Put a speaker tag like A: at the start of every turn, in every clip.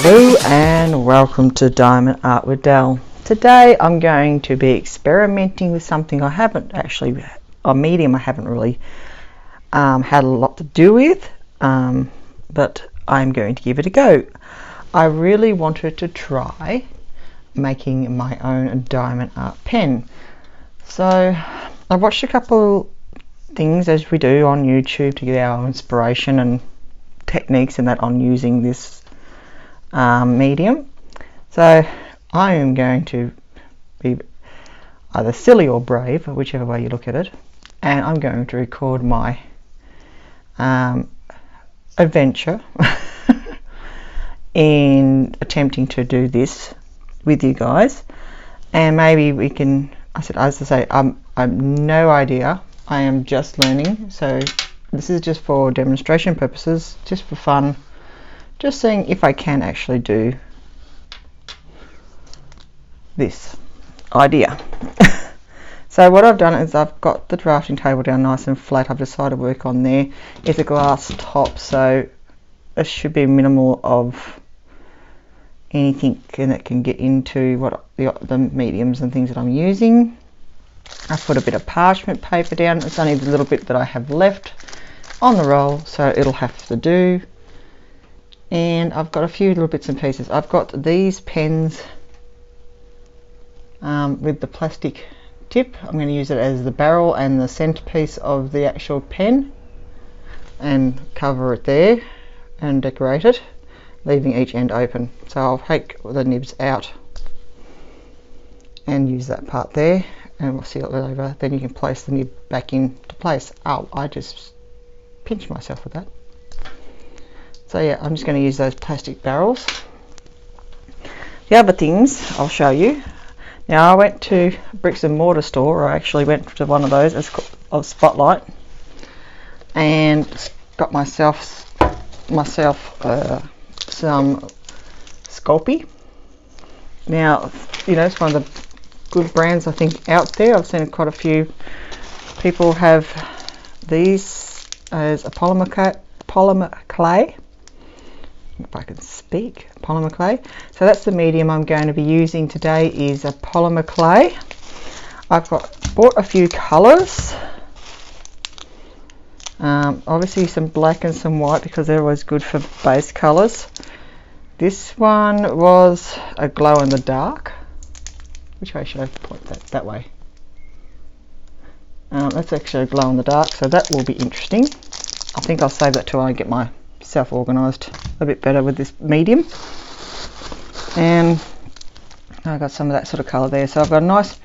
A: Hello and welcome to Diamond Art with Del. Today I'm going to be experimenting with something I haven't actually, a medium I haven't really had a lot to do with, but I'm going to give it a go. I really wanted to try making my own diamond art pen. So I watched a couple things, as we do on YouTube, to get our inspiration and techniques and that on using this medium. So I am going to be either silly or brave, whichever way you look at it, and I'm going to record my adventure in attempting to do this with you guys, and maybe we can, as I say, I've no idea, I am just learning, so this is just for demonstration purposes, just for fun, just seeing if I can actually do this idea. So what I've done is I've got the drafting table down nice and flat. I've decided to work on there. It's a glass top, so it should be minimal of anything that can get into what the mediums and things that I'm using. I've put a bit of parchment paper down. It's only the little bit that I have left on the roll, so it'll have to do. And I've got a few little bits and pieces. I've got these pens with the plastic tip. I'm going to use it as the barrel and the centerpiece of the actual pen, and cover it there and decorate it, leaving each end open. So I'll take the nibs out and use that part there, and we'll seal it over. Then you can place the nib back into place. Oh, I just pinched myself with that. So yeah, I'm just going to use those plastic barrels. The other things I'll show you. Now I went to a bricks and mortar store, or I actually went to one of those, it's called of Spotlight, and got myself some Sculpey. Now, you know, it's one of the good brands I think out there. I've seen quite a few people have these as a polymer clay. If I can speak, polymer clay. So that's the medium I'm going to be using today, is a polymer clay. I've bought a few colours, obviously some black and some white because they're always good for base colours. This one was a glow in the dark. Which way should I point that way? That's actually a glow in the dark, so that will be interesting. I think I'll save that till I get myself organised a bit better with this medium. And I've got some of that sort of colour there. So I've got a nice,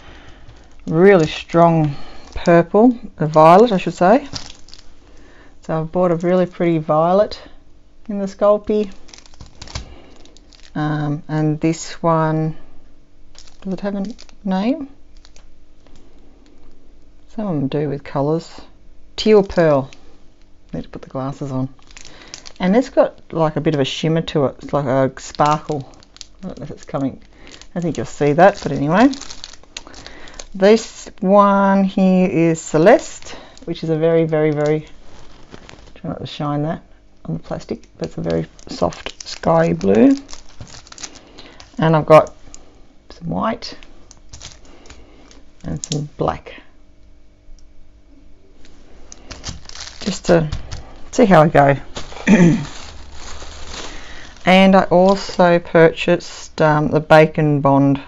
A: really strong purple, a violet I should say. So I've bought a really pretty violet in the Sculpey. And this one, does it have a name? Some of them do with colours. Teal pearl. Need to put the glasses on. And it's got like a bit of a shimmer to it. It's like a sparkle. I don't know if it's coming. I think you'll see that, but anyway. This one here is Celeste, which is a very, very, very, try not to shine that on the plastic, but it's a very soft sky blue. And I've got some white and some black, just to see how I go. And I also purchased the Bacon Bond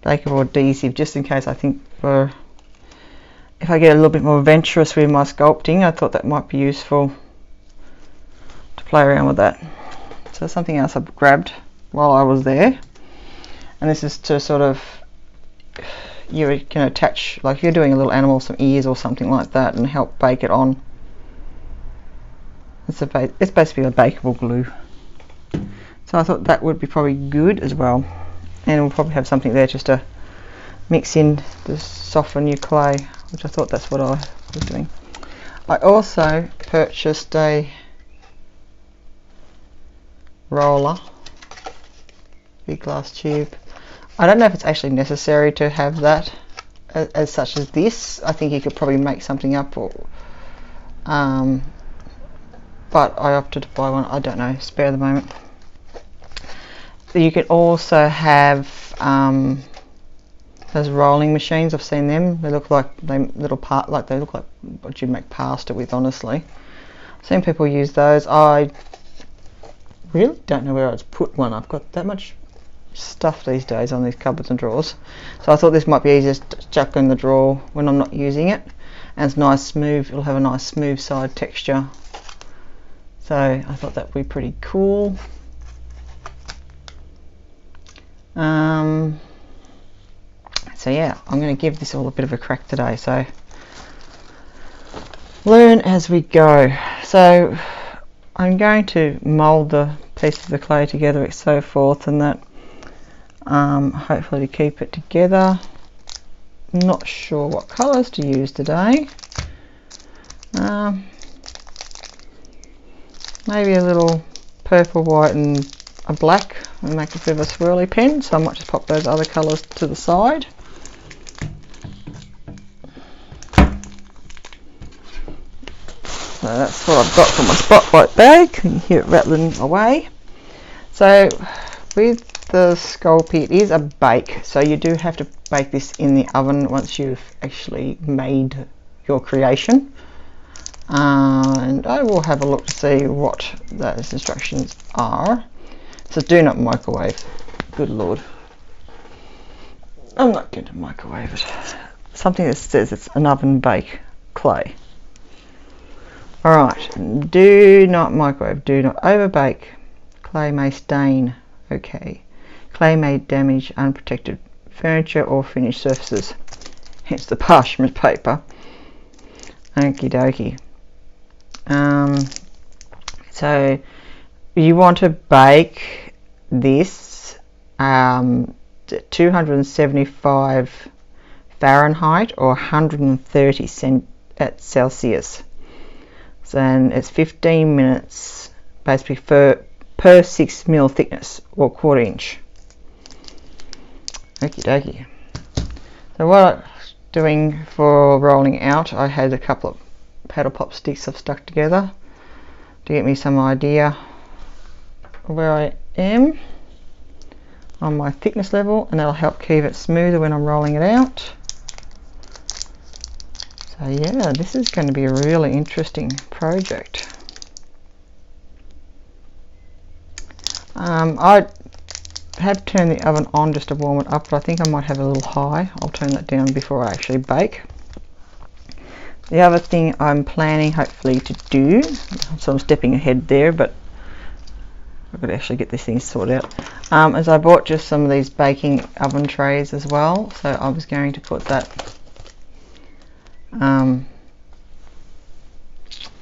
A: adhesive, just in case. I think if I get a little bit more adventurous with my sculpting, I thought that might be useful to play around with that. So something else I grabbed while I was there, and this is to sort of, you can attach, like if you're doing a little animal, some ears or something like that, and help bake it on. It's basically a bakeable glue. So I thought that would be probably good as well, and we'll probably have something there just to mix in to soften your clay, which I thought that's what I was doing. I also purchased a roller, big glass tube. I don't know if it's actually necessary to have that as such as this. I think you could probably make something up, or but I opted to buy one. I don't know, spare the moment. You can also have those rolling machines. I've seen them. They look like they look like what you'd make pasta with. Honestly, I've seen people use those. I really don't know where I'd put one. I've got that much stuff these days on these cupboards and drawers, so I thought this might be easiest to chuck in the drawer when I'm not using it, and it's nice smooth. It'll have a nice smooth side texture, so I thought that would be pretty cool. So yeah, I'm going to give this all a bit of a crack today, so learn as we go. So I'm going to mould the piece of the clay together, so forth, and that hopefully to keep it together. Not sure what colours to use today. Maybe a little purple, white and a black and make a bit of a swirly pen, so I might just pop those other colours to the side. So that's what I've got from my spotlight bag. You can hear it rattling away. So with the Sculpey, it is a bake, so you do have to bake this in the oven once you've actually made your creation. And I will have a look to see what those instructions are. So do not microwave. Good Lord. I'm not going to microwave it. Something that says it's an oven bake clay. Alright, do not microwave, do not overbake. Clay may stain. Okay. Clay may damage unprotected furniture or finished surfaces. Hence the parchment paper. Okie dokie. So you want to bake this 275 Fahrenheit or 130 at Celsius. So then it's 15 minutes basically per 6mm thickness or 1/4 inch. Okie dokie. So what I'm doing for rolling out, I had a couple of paddle pop sticks I've stuck together to get me some idea of where I am on my thickness level, and that'll help keep it smoother when I'm rolling it out. So yeah, this is going to be a really interesting project. I have turned the oven on just to warm it up, but I think I might have a little high. I'll turn that down before I actually bake. The other thing I'm planning hopefully to do, so I'm stepping ahead there, but I've got to actually get this thing sorted out, is I bought just some of these baking oven trays as well. So I was going to put that,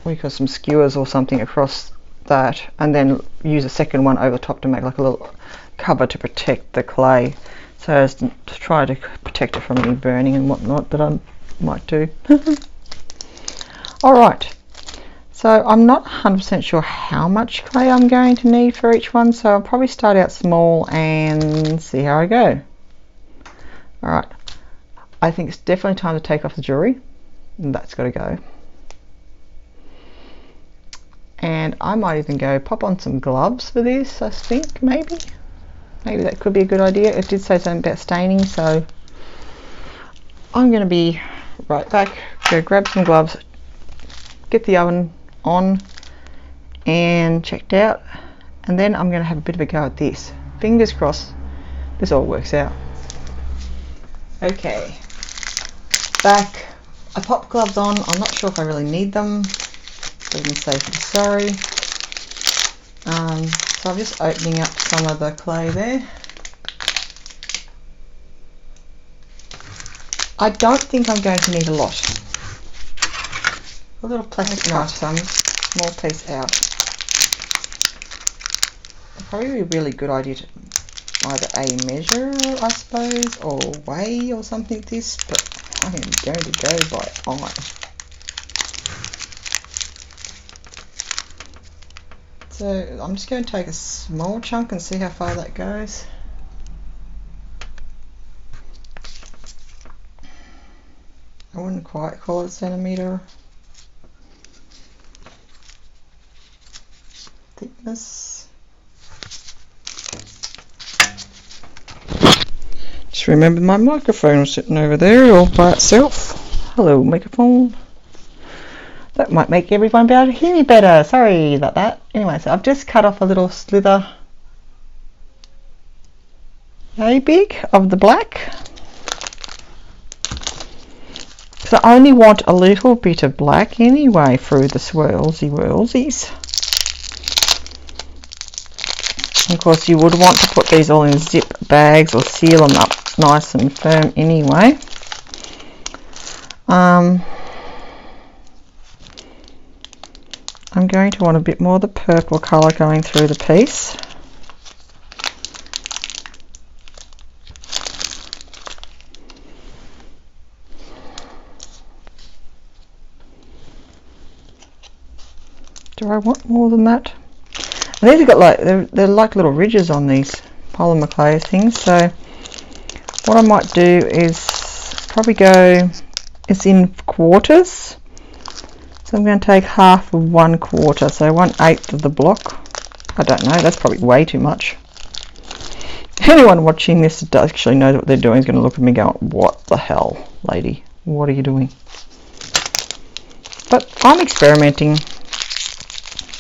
A: we got some skewers or something across that, and then use a second one over the top to make like a little cover to protect the clay, so as to try to protect it from any burning and whatnot that I might do. Alright, so I'm not 100% sure how much clay I'm going to need for each one, so I'll probably start out small and see how I go. Alright, I think it's definitely time to take off the jewellery. That's got to go. And I might even go pop on some gloves for this, I think, maybe that could be a good idea. It did say something about staining, so I'm going to be right back, go grab some gloves, get the oven on and checked out, and then I'm going to have a bit of a go at this. Fingers crossed this all works out. Okay, back. I popped gloves on. I'm not sure if I really need them. Even safer, sorry. So I'm just opening up some of the clay there. I don't think I'm going to need a lot. A little plastic knife, some small piece out. It'd probably be a really good idea to either measure, I suppose, or weigh or something like this, but I am going to go by eye. So I'm just going to take a small chunk and see how far that goes. I wouldn't quite call it centimetre thickness. Just remember my microphone was sitting over there all by itself. Hello, microphone. That might make everyone be able to hear me better. Sorry about that. Anyway, so I've just cut off a little slither, yay big, of the black. So I only want a little bit of black anyway through the swirlsies. Of course, you would want to put these all in zip bags or seal them up nice and firm anyway. I'm going to want a bit more of the purple colour going through the piece. Do I want more than that? And these have got like, they're like little ridges on these polymer clay things, so what I might do is probably go, it's in quarters, so I'm going to take half of 1/4, so 1/8 of the block. I don't know, that's probably way too much. Anyone watching this does actually know what they're doing is going to look at me going, what the hell, lady, what are you doing? But I'm experimenting.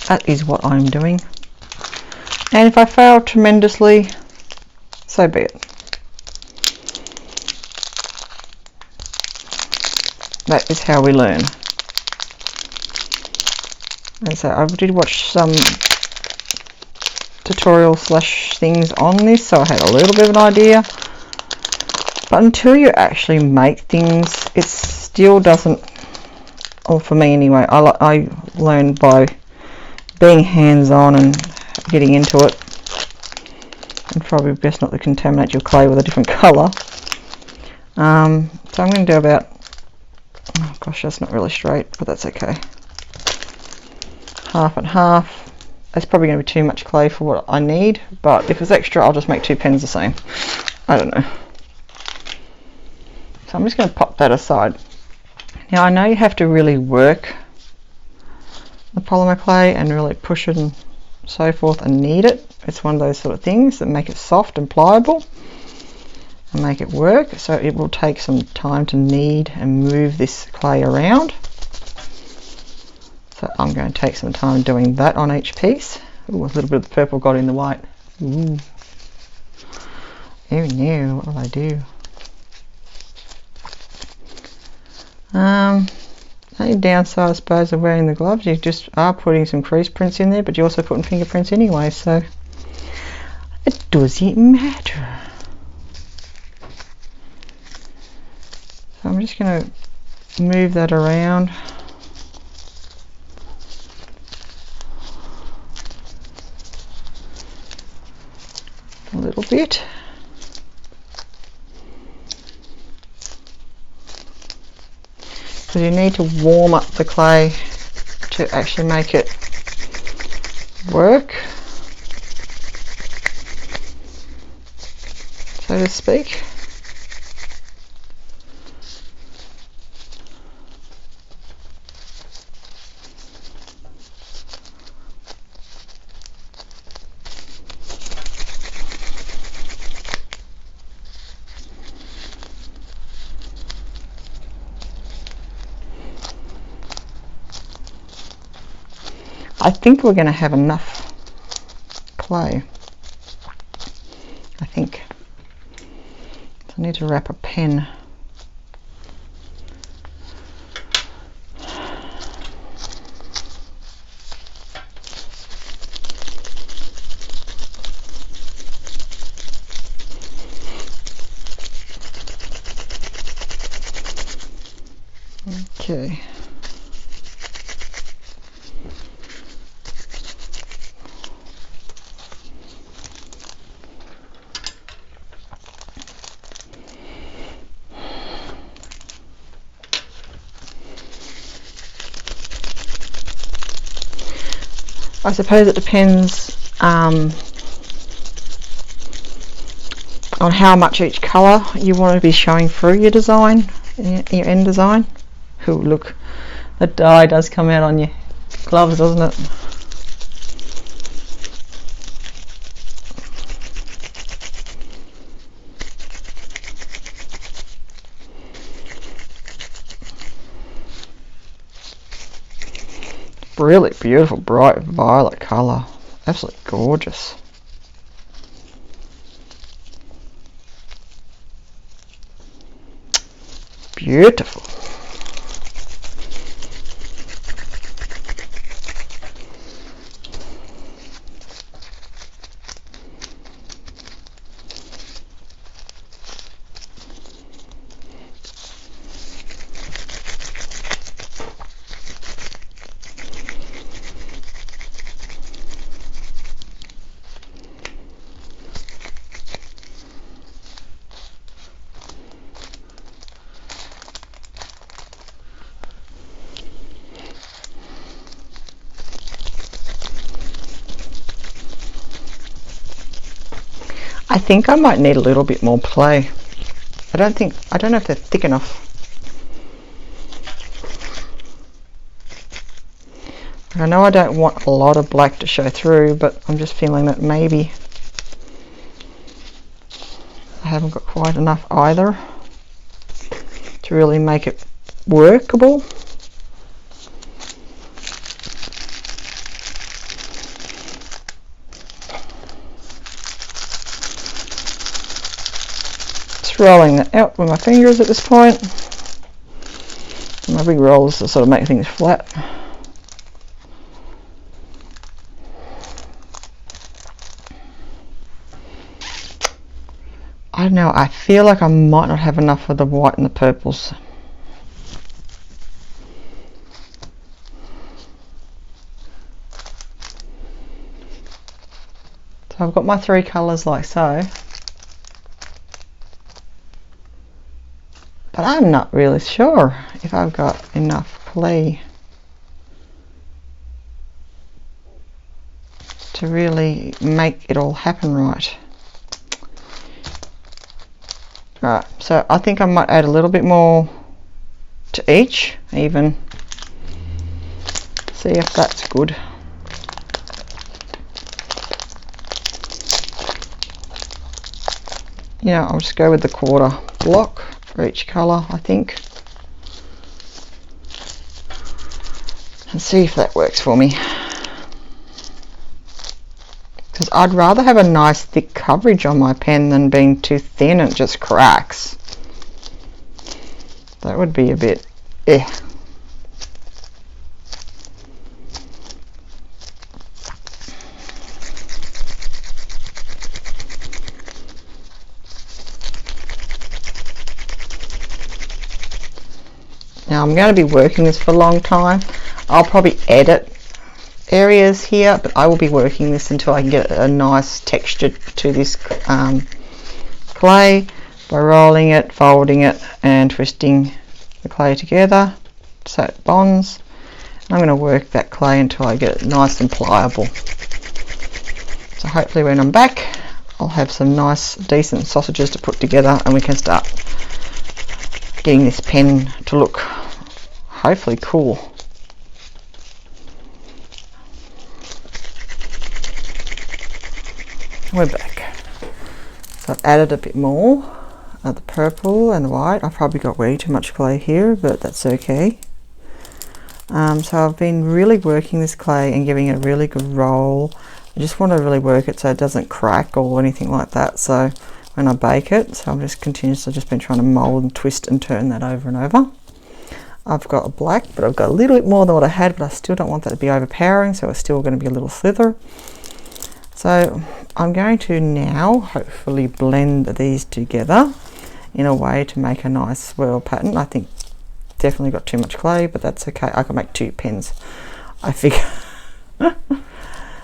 A: That is what I'm doing. And if I fail tremendously, so be it. That is how we learn. And so I did watch some tutorial slash things on this, so I had a little bit of an idea. But until you actually make things, it still doesn't, or for me anyway, I learn by being hands-on and getting into it. And probably best not to contaminate your clay with a different colour. So I'm going to do about, oh gosh, that's not really straight, but that's okay. Half and half. That's probably going to be too much clay for what I need, but if it's extra, I'll just make 2 pens the same. I don't know. So I'm just going to pop that aside. Now I know you have to really work the polymer clay and really push it and so forth and knead it. It's one of those sort of things that make it soft and pliable and make it work, so it will take some time to knead and move this clay around. So I'm going to take some time doing that on each piece. Ooh, a little bit of the purple got in the white. Ooh. Oh no, what will I do? Only downside, I suppose, of wearing the gloves, you just are putting some crease prints in there, but you're also putting fingerprints anyway, so it doesn't matter. So I'm just going to move that around. A little bit. Because you need to warm up the clay to actually make it work, so to speak. I think we're going to have enough clay. I think. So I need to wrap a pen. Okay. I suppose it depends on how much each colour you want to be showing through your design, your end design. Oh look, the dye does come out on your gloves, doesn't it? Really beautiful, bright violet colour. Absolutely gorgeous. Beautiful. I think I might need a little bit more play. I don't know if they're thick enough. I know I don't want a lot of black to show through, but I'm just feeling that maybe I haven't got quite enough either to really make it workable. Rolling that out with my fingers at this point. My big rollers to sort of make things flat. I don't know, I feel like I might not have enough of the white and the purples. So I've got my three colours like so. But I'm not really sure if I've got enough clay to really make it all happen right. Right, so I think I might add a little bit more to each, even see if that's good. Yeah, I'll just go with the quarter block for each colour, I think, and see if that works for me, because I'd rather have a nice thick coverage on my pen than being too thin and it just cracks. That would be a bit Now I'm going to be working this for a long time. I'll probably edit areas here, but I will be working this until I can get a nice texture to this clay by rolling it, folding it and twisting the clay together so it bonds. I'm going to work that clay until I get it nice and pliable. So hopefully when I'm back I'll have some nice decent sausages to put together and we can start getting this pen to look hopefully cool. We're back. So I've added a bit more of the purple and the white. I've probably got way too much clay here, but that's okay. So I've been really working this clay and giving it a really good roll. I just want to really work it so it doesn't crack or anything like that. So when I bake it, so I've just continuously just been trying to mold and twist and turn that over and over. I've got a black, but I've got a little bit more than what I had, but I still don't want that to be overpowering, so it's still going to be a little slither. So I'm going to now hopefully blend these together in a way to make a nice swirl pattern. I think definitely got too much clay, but that's okay. I can make two pens, I figure.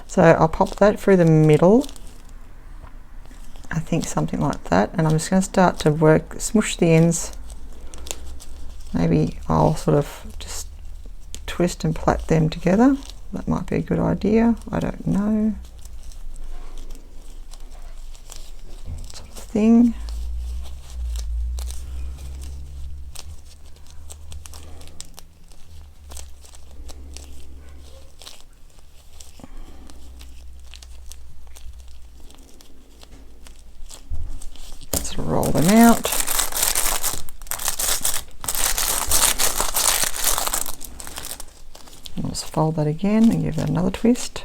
A: So I'll pop that through the middle. I think something like that, and I'm just going to start to work, smush the ends. Maybe I'll sort of just twist and plait them together. That might be a good idea. I don't know. Sort of thing. Let's roll them out. fold that again and give that another twist.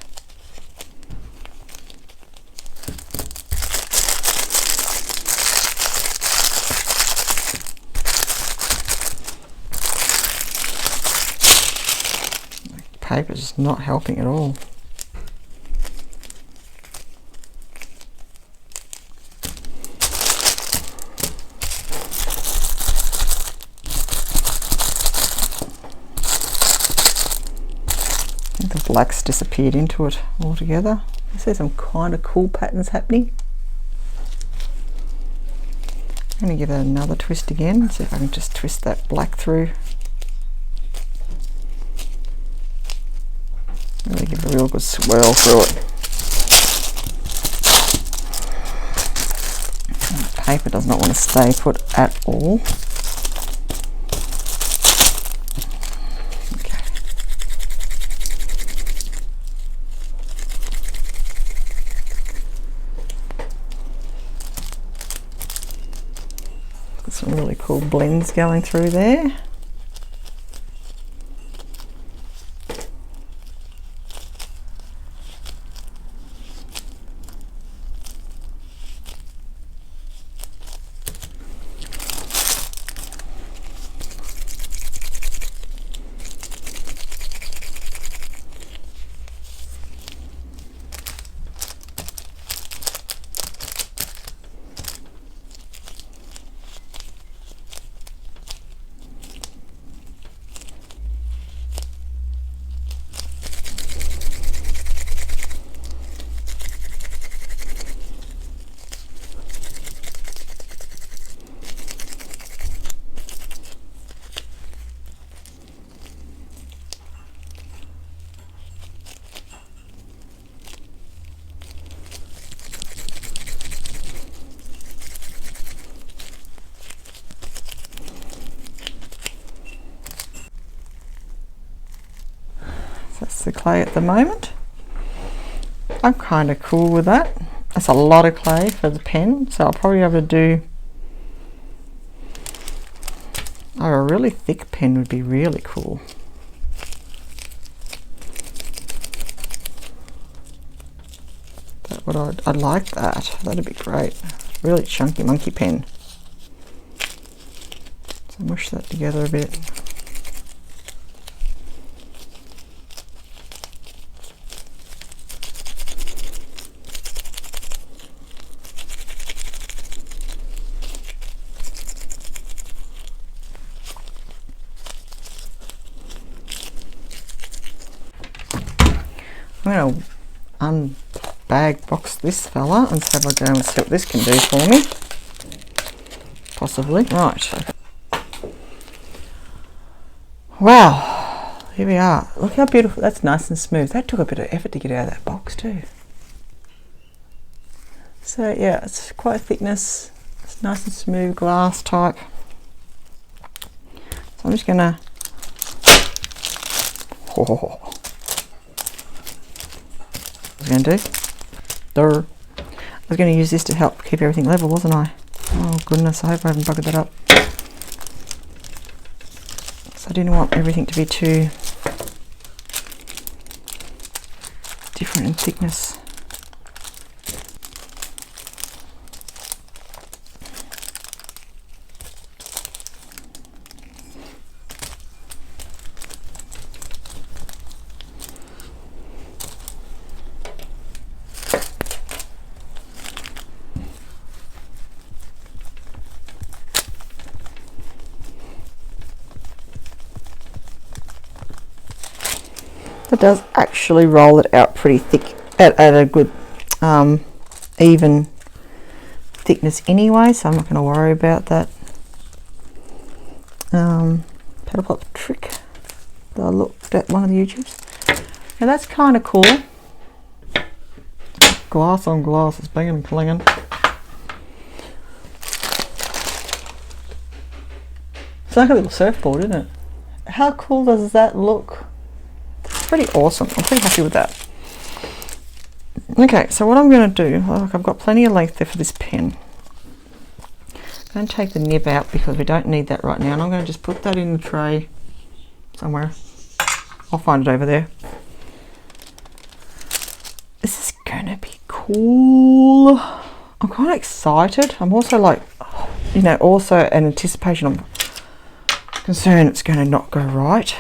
A: The paper's just not helping at all. The black's disappeared into it altogether. I see some kind of cool patterns happening. I'm going to give it another twist again, see if I can just twist that black through. Really give a real good swirl through it. The paper does not want to stay put at all. Some really cool blends going through there. That's the clay at the moment. I'm kind of cool with that. That's a lot of clay for the pen, so I'll probably be able to do a really thick pen would be really cool. That would I'd like that. That'd be great. Really chunky monkey pen. So mush that together a bit. I'm going to unbag box this fella and see if I go and see what this can do for me. Possibly. Right. Wow. Here we are. Look how beautiful. That's nice and smooth. That took a bit of effort to get out of that box too. So yeah, it's quite a thickness. It's nice and smooth glass type. So I'm just going to... I was going to use this to help keep everything level, wasn't I? Oh goodness, I hope I haven't buggered that up. So I didn't want everything to be too different in thickness. It does actually roll it out pretty thick at a good even thickness anyway, so I'm not going to worry about that. Paddle pop trick that I looked at one of the YouTubes. Now that's kind of cool. Glass on glass is banging and clanging. It's like a little surfboard, isn't it? How cool does that look? Pretty awesome. I'm pretty happy with that. Okay, so what I'm going to do, look, I've got plenty of length there for this pen. I'm going to take the nib out because we don't need that right now, and I'm going to just put that in the tray somewhere. I'll find it over there. This is gonna be cool. I'm kind of excited. I'm also like, you know, also an anticipation. I'm concerned it's going to not go right.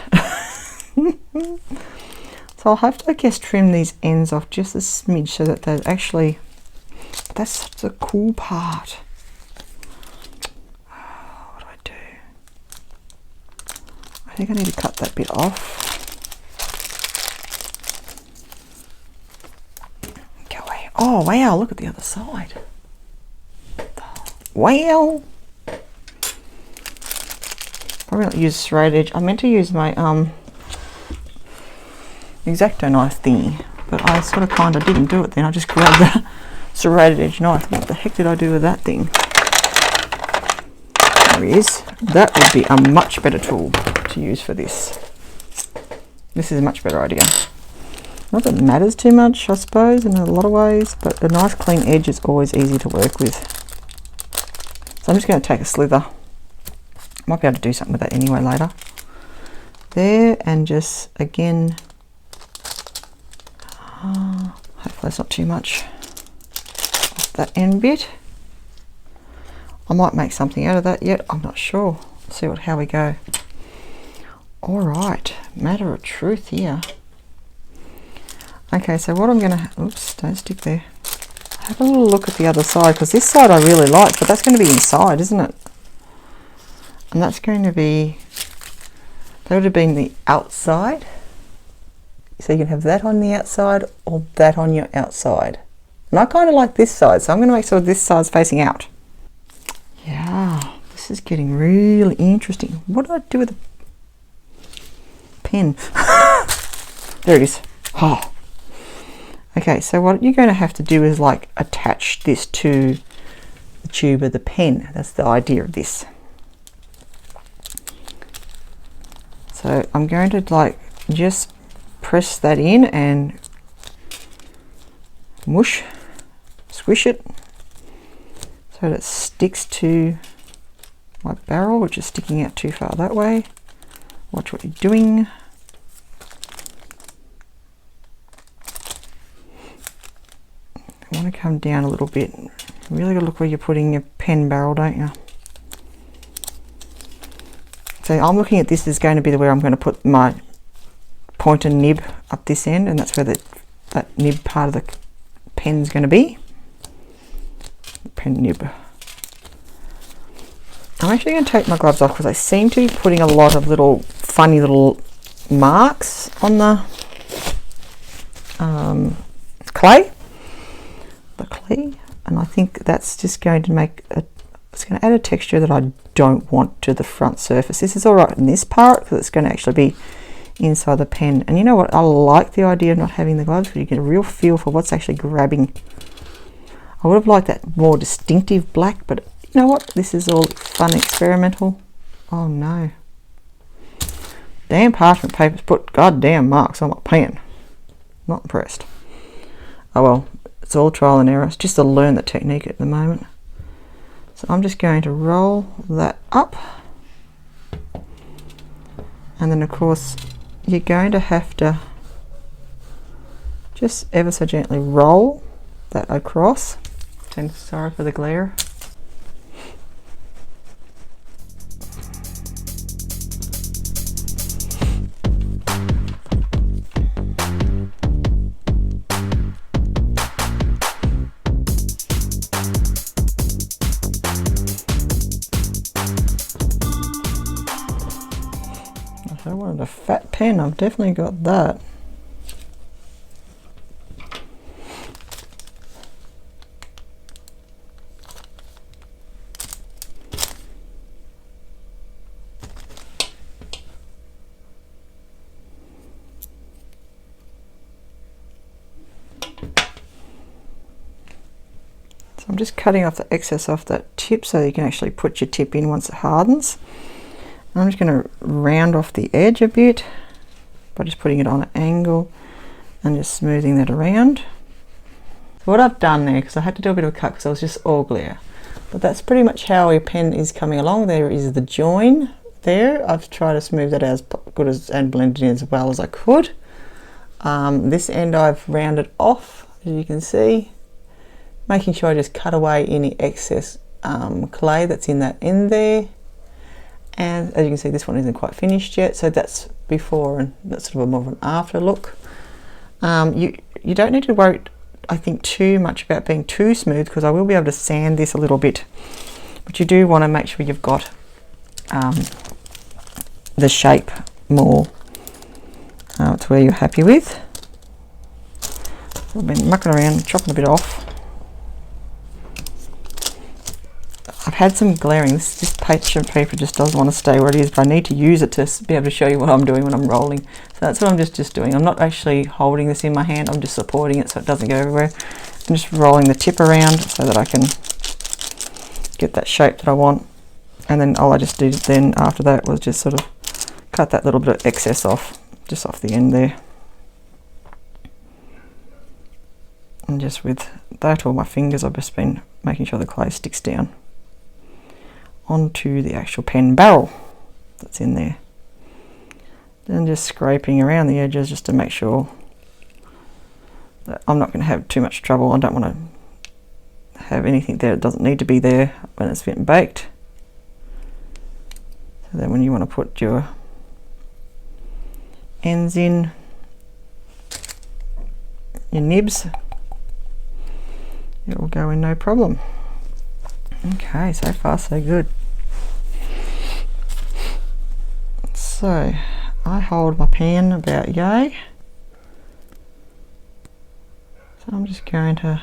A: So I'll have to, I guess, trim these ends off just a smidge so that they're actually, that's the cool part. What do I do? I think I need to cut that bit off. Go away. Oh wow, look at the other side. Wow. Probably not use serrated edge. I meant to use my X-Acto knife thingy, but I sort of kind of didn't do it then. I just grabbed the serrated edge knife. What the heck did I do with that thing? There he is. That would be a much better tool to use for this. This is a much better idea. Not that it matters too much, I suppose, in a lot of ways, but a nice clean edge is always easy to work with. So I'm just going to take a slither. Might be able to do something with that anyway later. There, and just again, hopefully that's not too much off that end bit. I might make something out of that yet, I'm not sure. See how we go. Alright, matter of truth here. Okay, so what I'm gonna, oops, don't stick there. Have a little look at the other side, because this side I really like, but that's going to be inside, isn't it? And that's going to be, that would have been the outside. So you can have that on the outside or that on your outside. And I kind of like this side, so I'm going to make sure this side's facing out. Yeah, this is getting really interesting. What do I do with the pen? There it is. Oh. Okay, so what you're going to have to do is like attach this to the tube of the pen. That's the idea of this. So I'm going to like just press that in and squish it so that it sticks to my barrel, which is sticking out too far that way. Watch what you're doing. I want to come down a little bit. You really got to look where you're putting your pen barrel, don't you? So I'm looking at this as going to be where I'm going to put my pointer nib up this end, and that's where that nib part of the pen's going to be. The pen nib. I'm actually going to take my gloves off because I seem to be putting a lot of little funny little marks on the clay. And I think that's just going to make it's going to add a texture that I don't want to the front surface. This is all right in this part because it's going to actually be inside the pen. And you know what, I like the idea of not having the gloves because you get a real feel for what's actually grabbing. I would have liked that more distinctive black, but you know what, this is all fun experimental. Oh no, damn parchment papers put goddamn marks on my pen. Not impressed. Oh well, it's all trial and error. It's just to learn the technique at the moment. So I'm just going to roll that up, and then of course you're going to have to just ever so gently roll that across. And sorry for the glare. If I wanted a fat pen, I've definitely got that. So I'm just cutting off the excess off that tip so you can actually put your tip in once it hardens. I'm just going to round off the edge a bit by just putting it on an angle and just smoothing that around. So what I've done there, because I had to do a bit of a cut because I was just all glare, but that's pretty much how your pen is coming along. There is the join there. I've tried to smooth that as good as and blended in as well as I could. This end I've rounded off, as you can see, making sure I just cut away any excess clay that's in that end there. And as you can see, this one isn't quite finished yet, so that's before, and that's sort of more of an after look. You don't need to worry, I think, too much about being too smooth, because I will be able to sand this a little bit, but you do want to make sure you've got the shape more to where you're happy with. I've been mucking around, chopping a bit off. I've had some glaring, this page of paper just doesn't want to stay where it is, but I need to use it to be able to show you what I'm doing when I'm rolling. So that's what I'm just doing. I'm not actually holding this in my hand, I'm just supporting it so it doesn't go everywhere. I'm just rolling the tip around so that I can get that shape that I want. And then all I just did then after that was just sort of cut that little bit of excess off, just off the end there. And just with that or my fingers, I've just been making sure the clay sticks down onto the actual pen barrel that's in there. Then just scraping around the edges just to make sure that I'm not going to have too much trouble. I don't want to have anything there that doesn't need to be there when it's getting baked. So then when you want to put your ends in, your nibs, it will go in no problem. Okay, so far so good. So I hold my pen about yay. So I'm just going to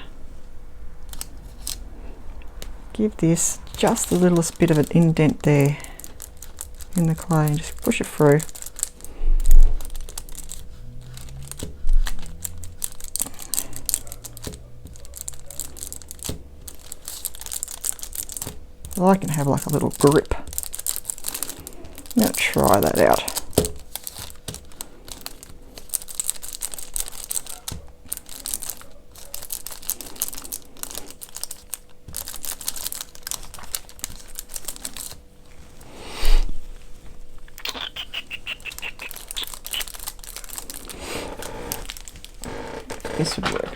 A: give this just the littlest bit of an indent there in the clay and just push it through. I can have like a little grip. Now try that out. This would work.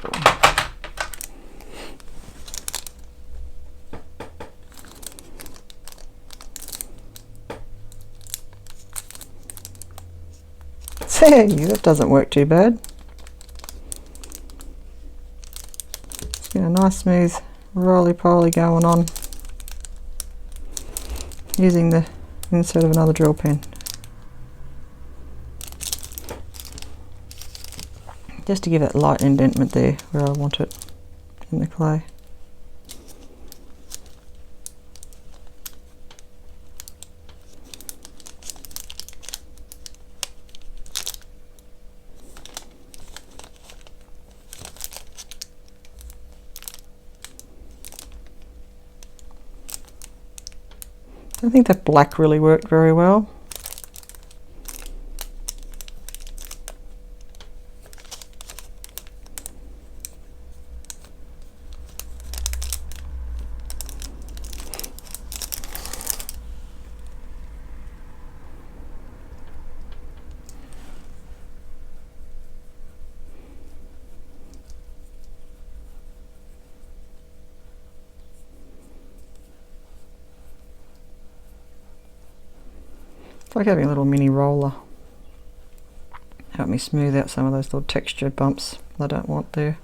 A: That doesn't work too bad. Just get a nice smooth roly-poly going on using the insert of another drill pen. Just to give that light indentation there where I want it in the clay. I think that black really worked very well. It's like having a little mini roller. Help me smooth out some of those little textured bumps I don't want there.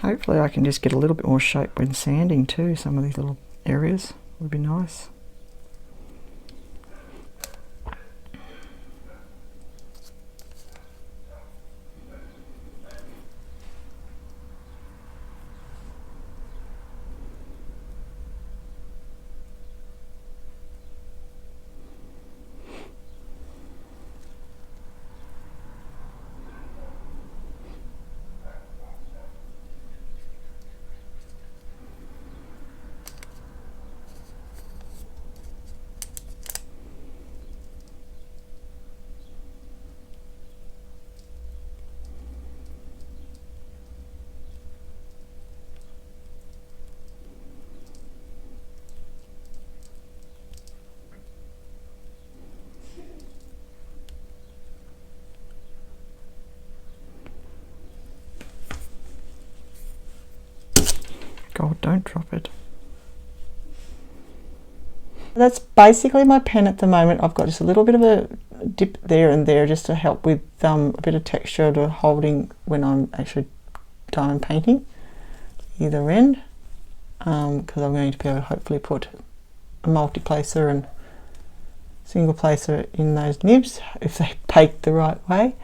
A: Hopefully I can just get a little bit more shape when sanding too, some of these little areas would be nice. God, don't drop it. That's basically my pen at the moment. I've got just a little bit of a dip there and there just to help with a bit of texture to holding when I'm actually diamond painting either end, because I'm going to be able to hopefully put a multi-placer and single placer in those nibs if they bake the right way.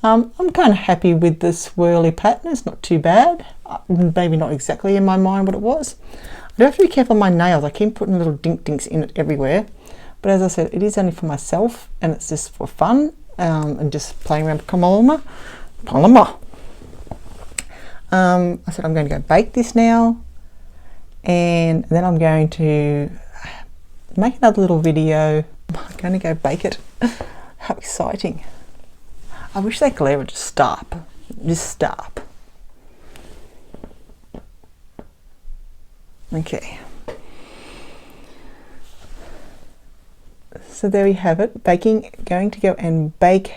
A: I'm kind of happy with the swirly pattern. It's not too bad. Maybe not exactly in my mind what it was. I do have to be careful of my nails. I keep putting little dinks in it everywhere. But as I said, it is only for myself and it's just for fun and just playing around with Polymer. I said I'm going to go bake this now, and then I'm going to make another little video. I'm going to go bake it. How exciting. I wish that glare would just stop. Just stop. Okay. So there we have it. Baking, going to go and bake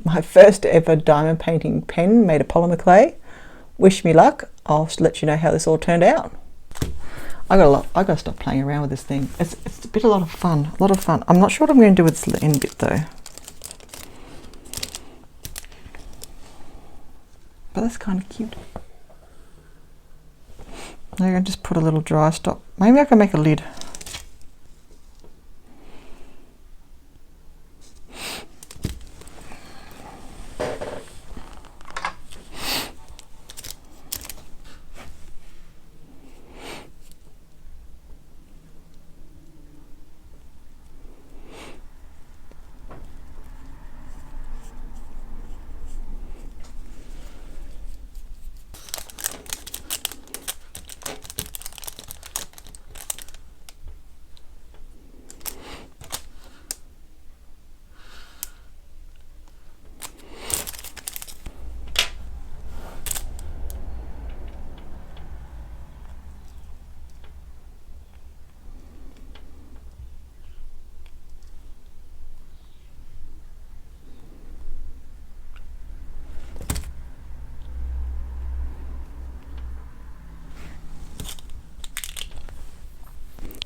A: my first ever diamond painting pen made of polymer clay. Wish me luck. I'll let you know how this all turned out. I gotta stop playing around with this thing. It's a lot of fun. A lot of fun. I'm not sure what I'm going to do with this end bit though. But that's kind of cute. I'm going to just put a little dry stop. Maybe I can make a lid.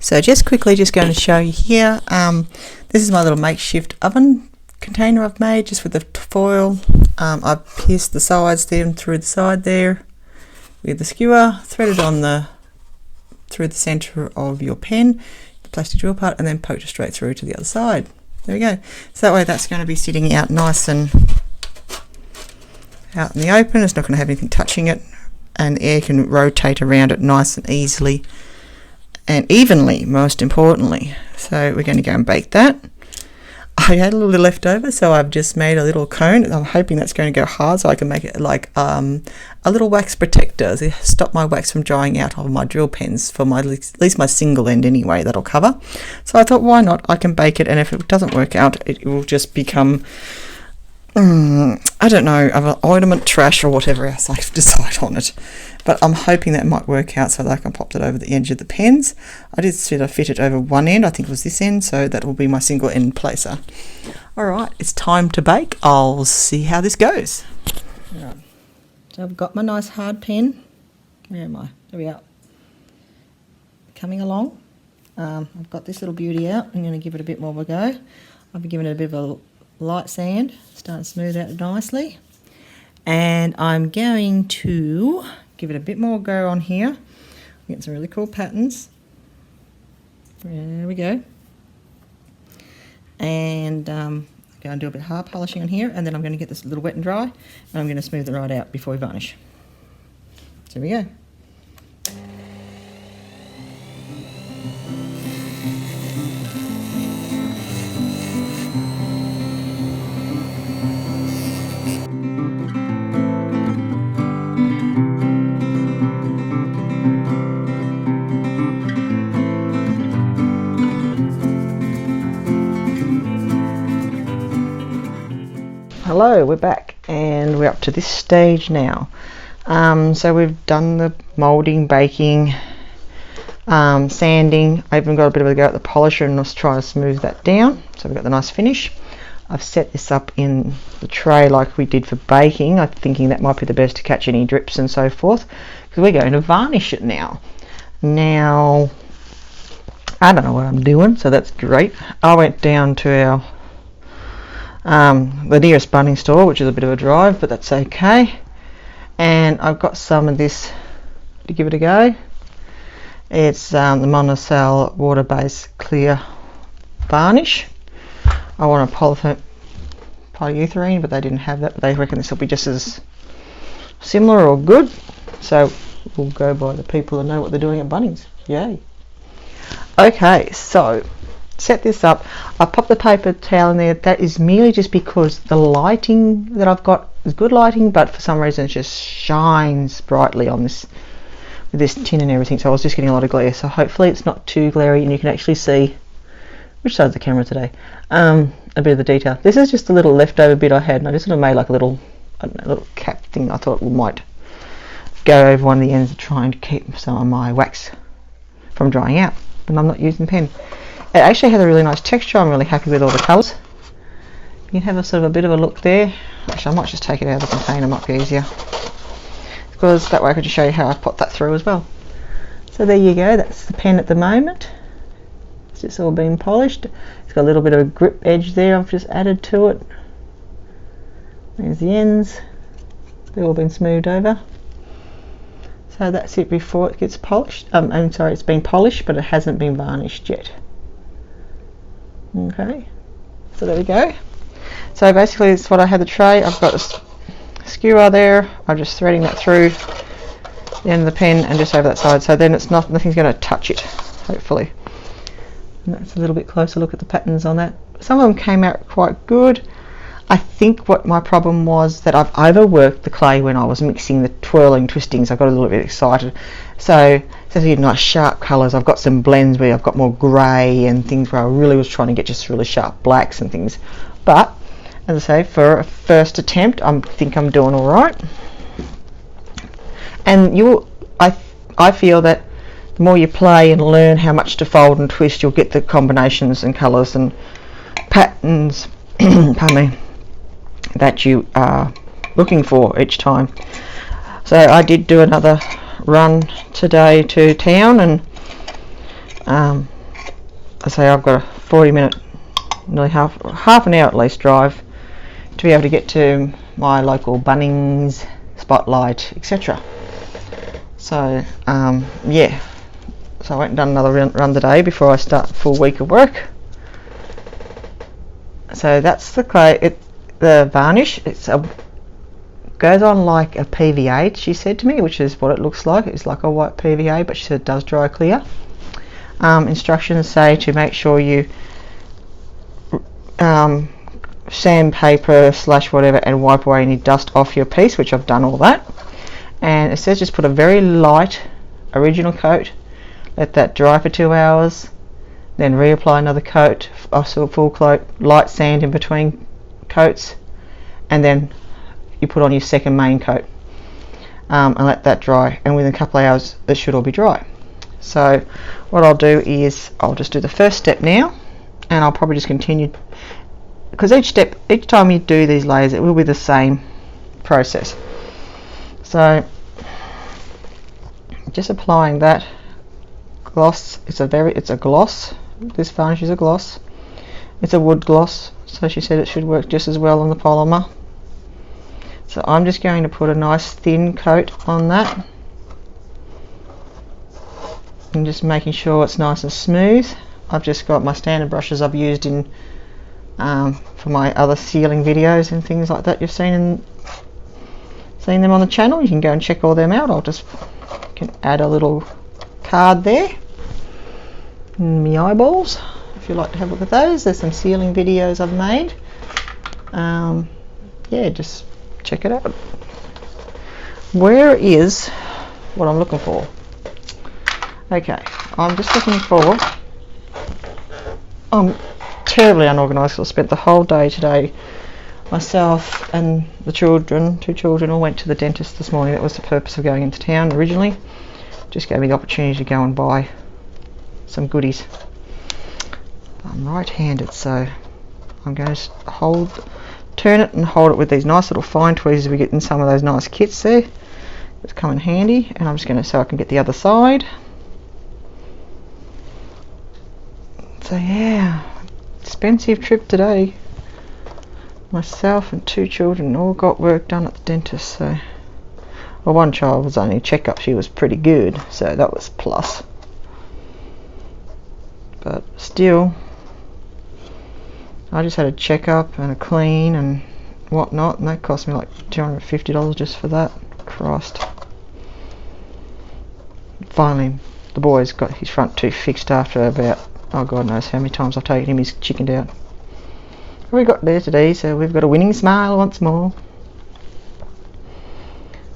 A: So just quickly, just going to show you here, this is my little makeshift oven container I've made just with the foil. I've pierced the sides there and through the side there with the skewer, threaded on through the center of your pen, the plastic drill part, and then poked it straight through to the other side. There we go. So that way that's going to be sitting out nice and out in the open. It's not going to have anything touching it, and the air can rotate around it nice and easily and evenly, most importantly. So we're going to go and bake that. I had a little left over, so I've just made a little cone. I'm hoping that's going to go hard so I can make it like a little wax protector to stop my wax from drying out of my drill pens for my at least my single end anyway. That'll cover. So I thought, why not? I can bake it, and if it doesn't work out, it will just become I don't know, of an ornament, trash, or whatever else I decide on it. But I'm hoping that might work out so that I can pop it over the edge of the pens. I did sort of fit it over one end, I think it was this end, so that will be my single end placer. Alright, it's time to bake. I'll see how this goes. Right. So I've got my nice hard pen. Where am I? There we are. Coming along. I've got this little beauty out. I'm going to give it a bit more of a go. I've been giving it a bit of a light sand, start to smooth out nicely, and I'm going to give it a bit more go on here. Get some really cool patterns. There we go. And I'm going to do a bit of hard polishing on here, and then I'm going to get this a little wet and dry, and I'm going to smooth it right out before we varnish. So here we go. Hello, we're back and we're up to this stage now. So we've done the moulding, baking, sanding. I even got a bit of a go at the polisher and was trying to smooth that down. So we've got the nice finish. I've set this up in the tray like we did for baking. I'm thinking that might be the best to catch any drips and so forth, because we're going to varnish it now. Now, I don't know what I'm doing, so that's great. I went down to our the nearest Bunnings store, which is a bit of a drive, but that's okay, and I've got some of this to give it a go. It's the Monosol water-based clear varnish. I want a polyurethane, but they didn't have that, but they reckon this will be just as similar or good, so we'll go by the people that know what they're doing at Bunnings. Yay. Okay, so set this up. I popped the paper towel in there. That is merely just because the lighting that I've got is good lighting, but for some reason it just shines brightly on this with this tin and everything, so I was just getting a lot of glare. So hopefully it's not too glary and you can actually see which side's the camera today. A bit of the detail. This is just a little leftover bit I had, and I just sort of made like a little, I don't know, little cap thing. I thought it might go over one of the ends to try and keep some of my wax from drying out, but I'm not using pen. It actually has a really nice texture. I'm really happy with all the colours. You can have a sort of a bit of a look there. Actually, I might just take it out of the container, might be easier, because that way I could just show you how I put that through as well. So there you go, that's the pen at the moment. It's just all been polished. It's got a little bit of a grip edge there I've just added to it. There's the ends. They've all been smoothed over. So that's it before it gets polished. I'm sorry, it's been polished, but it hasn't been varnished yet. Okay, so there we go. So basically it's what I had the tray. I've got a skewer there. I'm just threading that through the end of the pen and just over that side, so then it's nothing's going to touch it, hopefully. And that's a little bit closer look at the patterns on that. Some of them came out quite good. I think what my problem was that I've overworked the clay when I was mixing the twirling twistings. I got a little bit excited. So instead of getting nice sharp colours, I've got some blends where I've got more grey and things where I really was trying to get just really sharp blacks and things. But as I say, for a first attempt, I think I'm doing all right. And I feel that the more you play and learn how much to fold and twist, you'll get the combinations and colours and patterns pardon me, that you are looking for each time. So I did do another run today to town, and I say I've got a 40-minute, nearly half an hour at least drive to be able to get to my local Bunnings, Spotlight, etc. So yeah, so I went and done another run today before I start a full week of work. So that's the clay. The varnish, goes on like a PVA, she said to me, which is what it looks like. It's like a white PVA, but she said it does dry clear. Instructions say to make sure you sandpaper / whatever and wipe away any dust off your piece, which I've done all that. And it says just put a very light original coat, let that dry for 2 hours, then reapply another coat, also a full coat, light sand in between coats, and then you put on your second main coat and let that dry, and within a couple of hours it should all be dry. So what I'll do is I'll just do the first step now, and I'll probably just continue, because each time you do these layers it will be the same process. So just applying that gloss. It's a gloss. This varnish is a gloss. It's a wood gloss, so she said it should work just as well on the polymer. So I'm just going to put a nice thin coat on that, and just making sure it's nice and smooth. I've just got my standard brushes I've used in for my other sealing videos and things like that you've seen them on the channel. You can go and check all them out. Can add a little card there in my eyeballs if you'd like to have a look at those. There's some sealing videos I've made. Yeah, just check it out. Where is what I'm looking for? Okay, I'm just looking for, I'm terribly unorganised because I spent the whole day today, myself and the children, 2 children, all went to the dentist this morning. That was the purpose of going into town originally. Just gave me the opportunity to go and buy some goodies. I'm right-handed, so I'm going to turn it and hold it with these nice little fine tweezers we get in some of those nice kits there. It's come in handy, and I'm just going to, so I can get the other side. So yeah, expensive trip today. Myself and 2 children all got work done at the dentist. So, well, one child was only a checkup. She was pretty good, so that was plus. But still, I just had a checkup and a clean and whatnot, and that cost me like $250 just for that. Christ. Finally, the boy's got his front tooth fixed after about, oh God knows how many times I've taken him. He's chickened out. We got there today, so we've got a winning smile once more.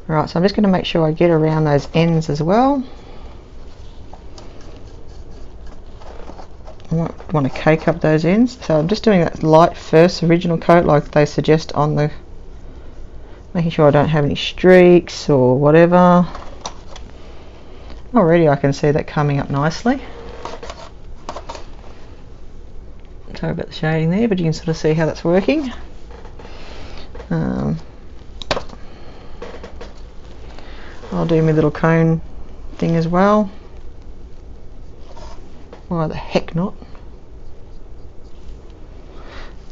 A: Alright, so I'm just going to make sure I get around those ends as well. I want to cake up those ends, so I'm just doing that light first original coat like they suggest on the, making sure I don't have any streaks or whatever. Already I can see that coming up nicely. Sorry about the shading there, but you can sort of see how that's working. I'll do my little cone thing as well. Why the heck not?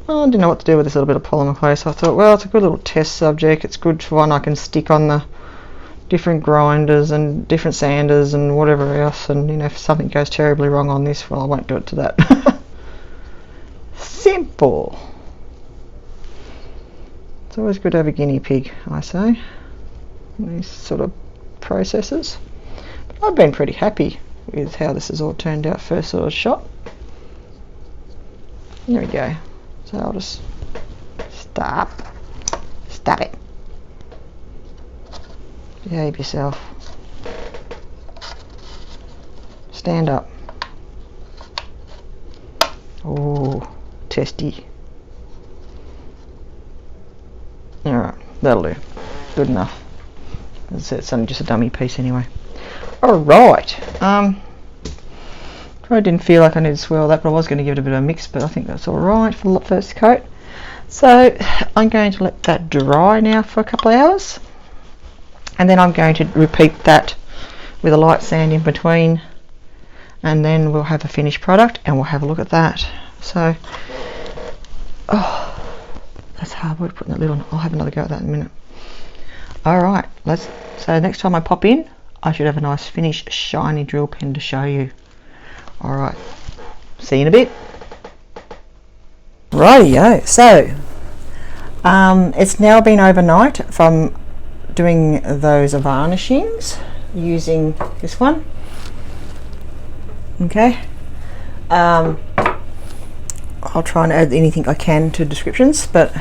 A: Well, I didn't know what to do with this little bit of polymer clay, so I thought, well, it's a good little test subject. It's good for one I can stick on the different grinders and different sanders and whatever else, and you know, if something goes terribly wrong on this, well, I won't do it to that. Simple. It's always good to have a guinea pig, I say, in these sort of processes. But I've been pretty happy with how this has all turned out first sort of shot. There we go. So I'll just stop it. Behave yourself. Stand up. Oh, testy. Alright, that'll do. Good enough. As I said, it's only just a dummy piece anyway. Alright. Probably didn't feel like I needed to swirl that, but I was going to give it a bit of a mix, but I think that's alright for the first coat. So I'm going to let that dry now for a couple of hours, and then I'm going to repeat that with a light sand in between, and then we'll have a finished product and we'll have a look at that. So, oh, that's hard work putting that lid on. I'll have another go at that in a minute. Alright, so next time I pop in, I should have a nice finished shiny drill pen to show you. Alright, see you in a bit. Rightio, so it's now been overnight from doing those varnishings using this one. Okay, I'll try and add anything I can to descriptions, but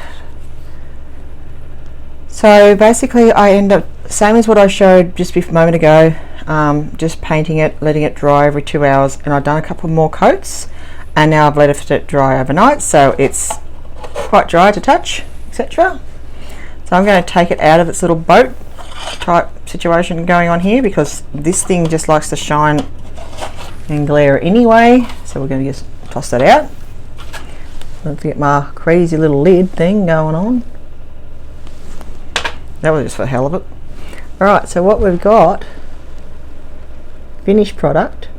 A: so basically I end up same as what I showed just a moment ago, just painting it, letting it dry every 2 hours, and I've done a couple more coats, and now I've let it dry overnight, so it's quite dry to touch, etc. So I'm going to take it out of its little boat type situation going on here, because this thing just likes to shine and glare anyway, so we're going to just toss that out. Let's get my crazy little lid thing going on. That was just for the hell of it. Alright, so what we've got, finished product,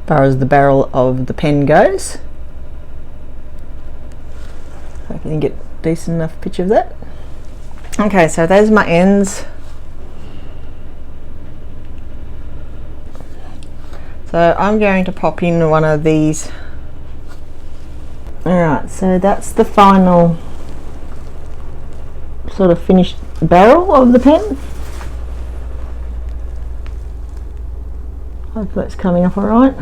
A: as far as the barrel of the pen goes. Hope you can get a decent enough picture of that. Okay, so those are my ends. So I'm going to pop in one of these. Alright, so that's the final sort of finished barrel of the pen. Hopefully it's coming up alright.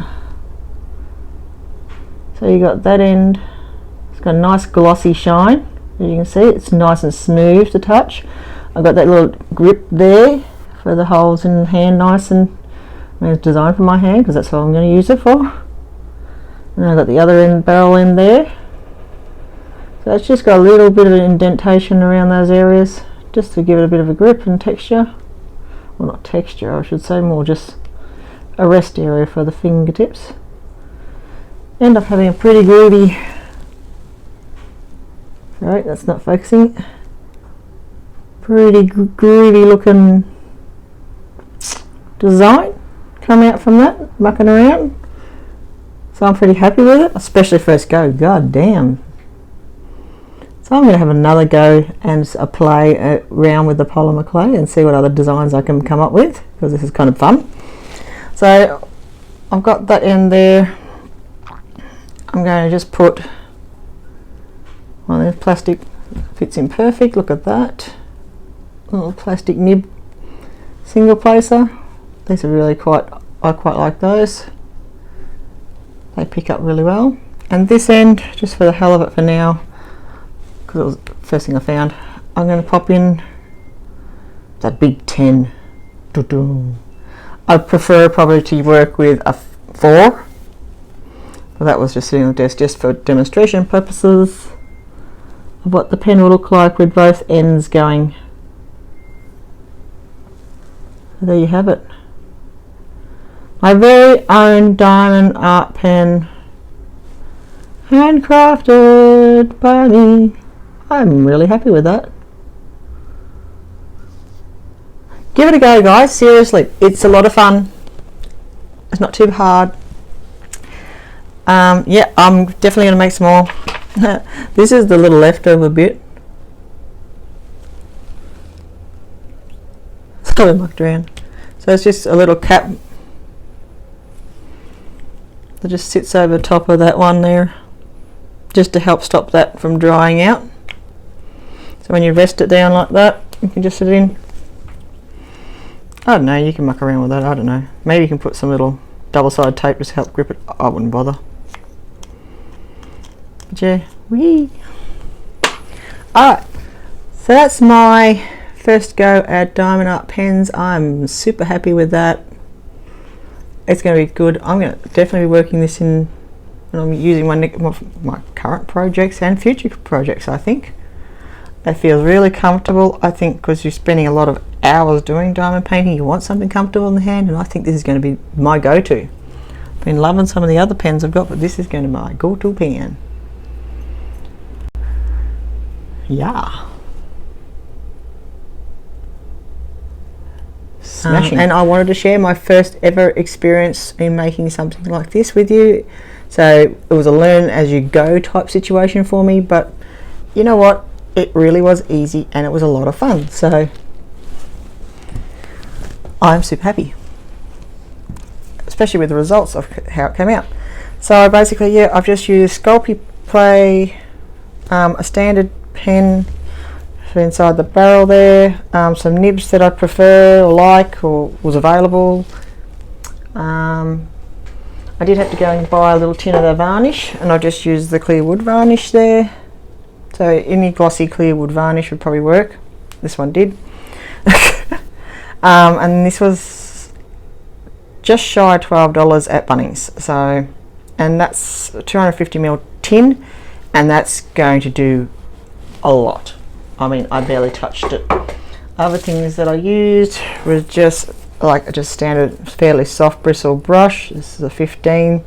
A: So you got that end, it's got a nice glossy shine, as you can see. It's nice and smooth to touch. I've got that little grip there for the holes in the hand, nice and it's designed for my hand because that's what I'm going to use it for. And I've got the other end, barrel end there. So it's just got a little bit of an indentation around those areas just to give it a bit of a grip and texture. Well, not texture, I should say, more just a rest area for the fingertips. End up having a pretty groovy, sorry that's not focusing, pretty groovy looking design come out from that, mucking around. So I'm pretty happy with it, especially first go, god damn. So I'm going to have another go and play around with the polymer clay and see what other designs I can come up with, because this is kind of fun. So I've got that in there. I'm going to just put, well, there's plastic, fits in perfect, look at that. Little plastic nib single placer. These are really I quite like those. They pick up really well. And this end, just for the hell of it for now, because it was the first thing I found, I'm going to pop in that big 10. I prefer probably to work with a 4. But that was just sitting on the desk just for demonstration purposes of what the pen will look like with both ends going. So there you have it. My very own diamond art pen, handcrafted by me. I'm really happy with that. Give it a go, guys, seriously, it's a lot of fun. It's not too hard. Yeah, I'm definitely going to make some more. This is the little leftover bit. So mucked around. So it's just a little cap that just sits over the top of that one there, just to help stop that from drying out. So when you rest it down like that, you can just sit it in. I don't know, you can muck around with that, I don't know. Maybe you can put some little double-sided tape just to help grip it. I wouldn't bother. But yeah, wee. Alright, so that's my first go at diamond art pens. I'm super happy with that. It's going to be good. I'm going to definitely be working this in when I'm using my current projects and future projects, I think. It feels really comfortable, I think, because you're spending a lot of hours doing diamond painting. You want something comfortable in the hand, and I think this is going to be my go-to. I've been loving some of the other pens I've got, but this is going to be my go-to pen. Yeah. Smashing. And I wanted to share my first ever experience in making something like this with you. So it was a learn as you go type situation for me, but you know what? It really was easy and it was a lot of fun. So I'm super happy, especially with the results of how it came out. So basically, yeah, I've just used Sculpey Play, a standard pen for inside the barrel there, some nibs that I prefer or like or was available. I did have to go and buy a little tin of the varnish, and I just used the clear wood varnish there. So any glossy clear wood varnish would probably work. This one did. And this was just shy of $12 at Bunnings. So, and that's a 250ml tin, and that's going to do a lot. I mean, I barely touched it. Other things that I used was just like just standard fairly soft bristle brush. This is a 15.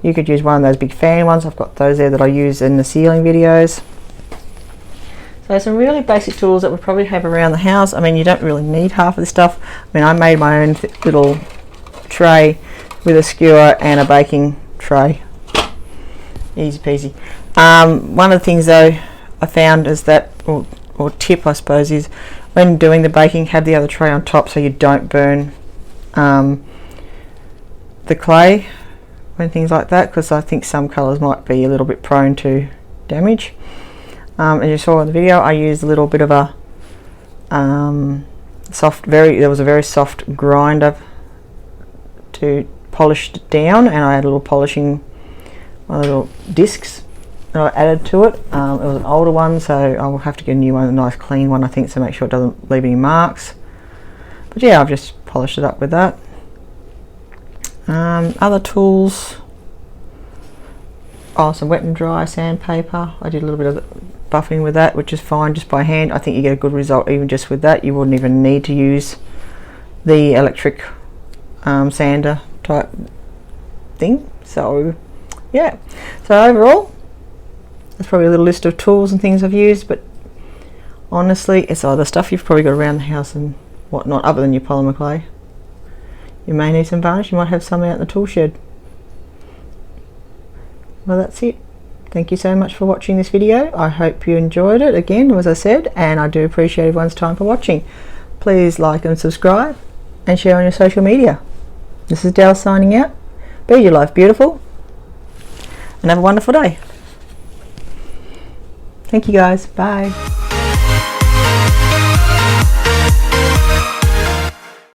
A: You could use one of those big fan ones. I've got those there that I use in the sealing videos. So some really basic tools that we probably have around the house. I mean, you don't really need half of this stuff. I mean, I made my own little tray with a skewer and a baking tray. Easy peasy. One of the things though I found is that, or tip I suppose, is when doing the baking, have the other tray on top so you don't burn the the clay when things like that, because I think some colours might be a little bit prone to damage. As you saw in the video, I used a little bit of a there was a very soft grinder to polish it down, and I had a little polishing, little discs that I added to it. It was an older one, so I will have to get a new one, a nice clean one I think, so make sure it doesn't leave any marks. But yeah, I've just polished it up with that. Other tools, some wet and dry sandpaper. I did a little bit of buffing with that, which is fine just by hand. I think you get a good result even just with that. You wouldn't even need to use the electric sander type thing. So yeah, so overall that's probably a little list of tools and things I've used, but honestly it's other stuff you've probably got around the house and whatnot other than your polymer clay. You may need some varnish, you might have some out in the tool shed. Well, that's it. Thank you so much for watching this video. I hope you enjoyed it again, as I said, and I do appreciate everyone's time for watching. Please like and subscribe and share on your social media. This is Del signing out. Be your life beautiful and have a wonderful day. Thank you guys. Bye.